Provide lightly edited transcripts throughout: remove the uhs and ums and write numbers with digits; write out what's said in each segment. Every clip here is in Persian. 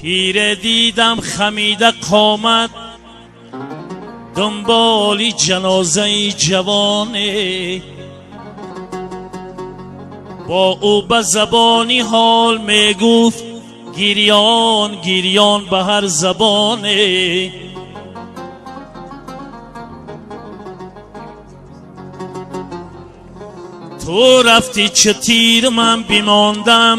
پیر دیدم خمیده قامت، دنبالی جنازه جوانه. با او به زبانی حال میگفت، گریان گریان به هر زبانه. تو رفتی چه تیر من بیماندم،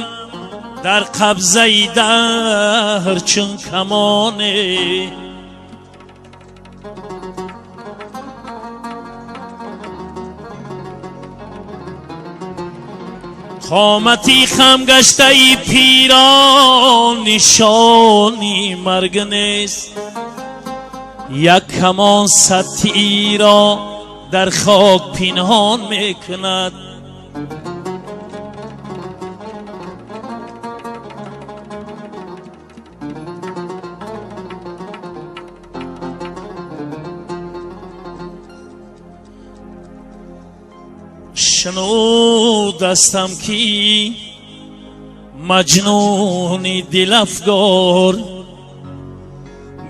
در قبضه دهر چون کمانه. قامتی خم گشته ای پیران، نشانی مرگ نیست. یک کمان صد تیرا در خاک پنهان میکند. شنودستم کی مجنونی دل افگار،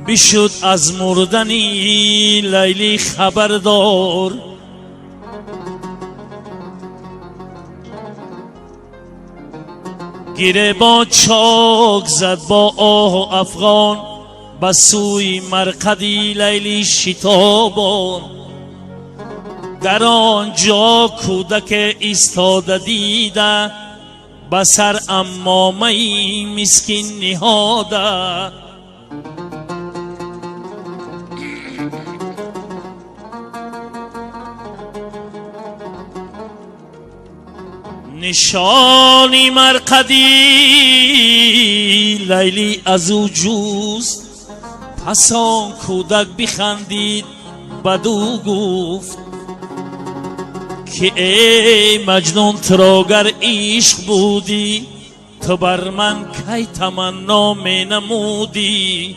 بشد از مردنی لیلی خبردار. گیره با چاک زد با آه و افغان، به سوی مرقدی لیلی شتابان. در آنجا کودک ایستاده دیده، به سر عمامه مسکین نهاده. نشانی مرقدی لیلی از او جوست، پس آن کودک بخندید بدو گفت که ای مجنون تراگر عشق بودی، تو بر من کی تمنا می نمودی.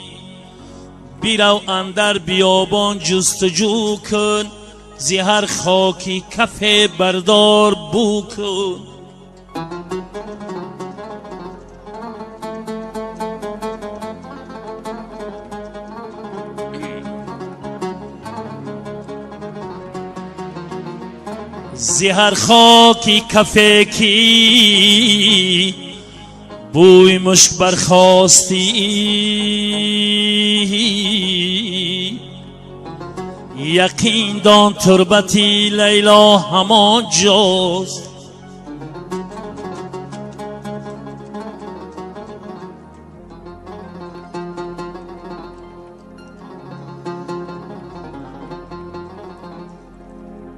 بیرو اندر بیابان جستجو کن، زی هر خاکی کف بردار بو کن. زی هر خاکی کفه کی بوی مشک برخاستی، یقین دان تربتی لیلا همان جاست.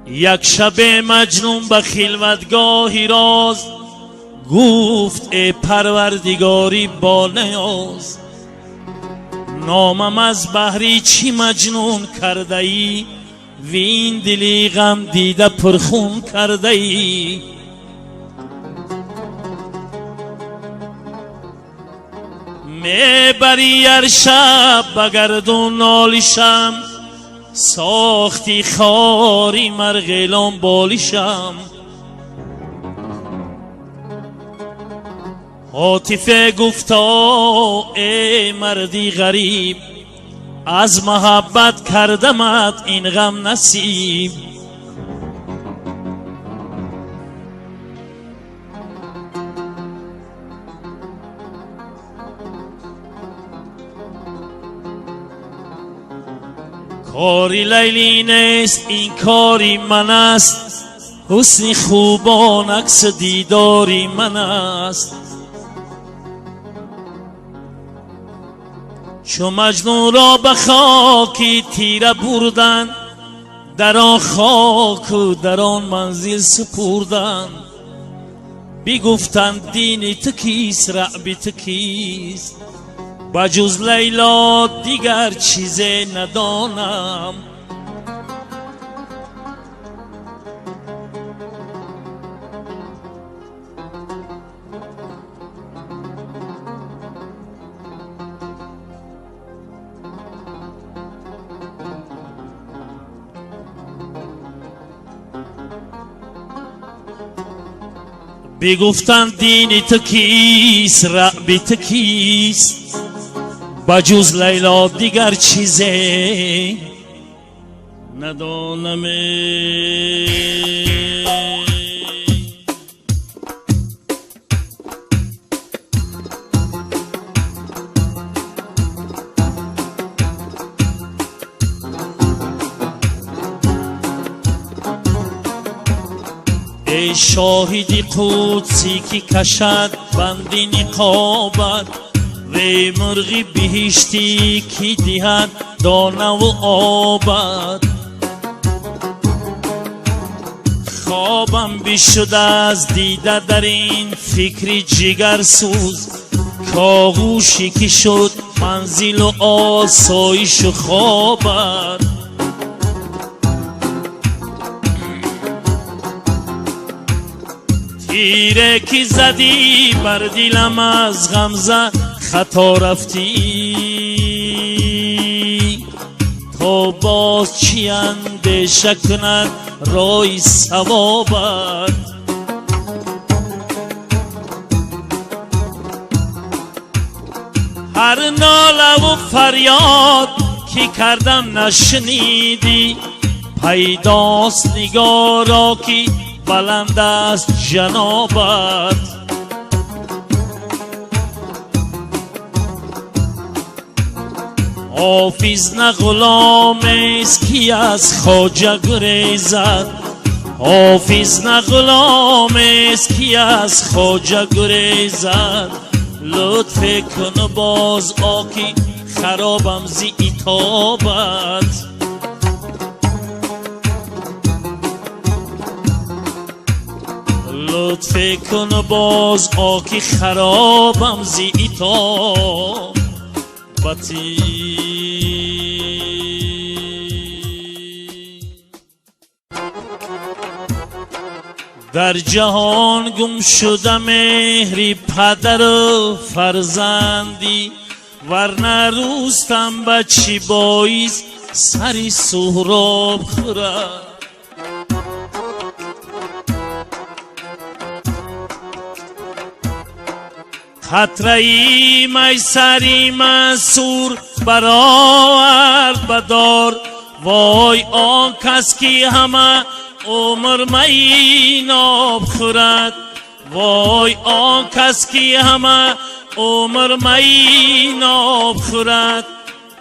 یک شب مجنون به خلوتگاهی راز، گفت ای پروردگاری با نیاز. نامم از بحری چی مجنون کرده ای، وین دلی غم دیده پرخون کرده ای. میبری هر شب به گردون نالشم، ساختی خاری مرغلان بالشم. عاطفه گفتا ای مردی غریب، از محبت کردمت این غم نصیب. کاری لیلی نیست این کاری من است، حسن خوبان عکس دیداری من است. چو مجنون را به خاکی تیره بردن، در آن خاک و در آن منزل سپردن. بگفتند دین تو کیست رعب تو کیست، بجز لیلا دیگر چیزی ندانم. بگفتند دین تو کیست رعب تو کیست، بجز لیلا دیگر چیزی ندانم. ای شاهدی قدسی که کشد بندی نقابت، وی مرغی بهشتی که دهد دانه و آبد. خوابم بشد از دیده در این فکر جگر سوز، کاغوشی که شد منزل و آسایش و خوابت. تیره که زدی بر دلم از غمزه خطا رفتی، تا باز چی اندیشه کند رای ثوابت. هر ناله و فریاد که کردم نشنیدی، پیداست نگارا که بلند است جنابت. حافظ نه غلام است که از خواجه گریزد، حافظ نه غلام است که از خواجه گریزد. لطف کن باز آکی خرابم زی عتابت. لطف کن باز آکی خرابم زی عتابتی. در جهان گم شده مهری پدر و فرزندی، ورنه روستم بچی بایست سری سهراب خورد. خطره‌ای میسری منصور برآورد بدار، وای آن کس که همه عمر می ناب خورد. وای آن کس که همه عمر می ناب خورد.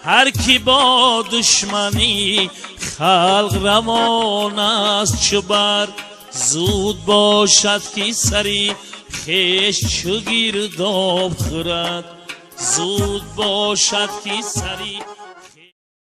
هر کی با دشمنی خلق روان است چو بر، زود باشد که سری خیش چو گرداب خورد. زود باشد که سری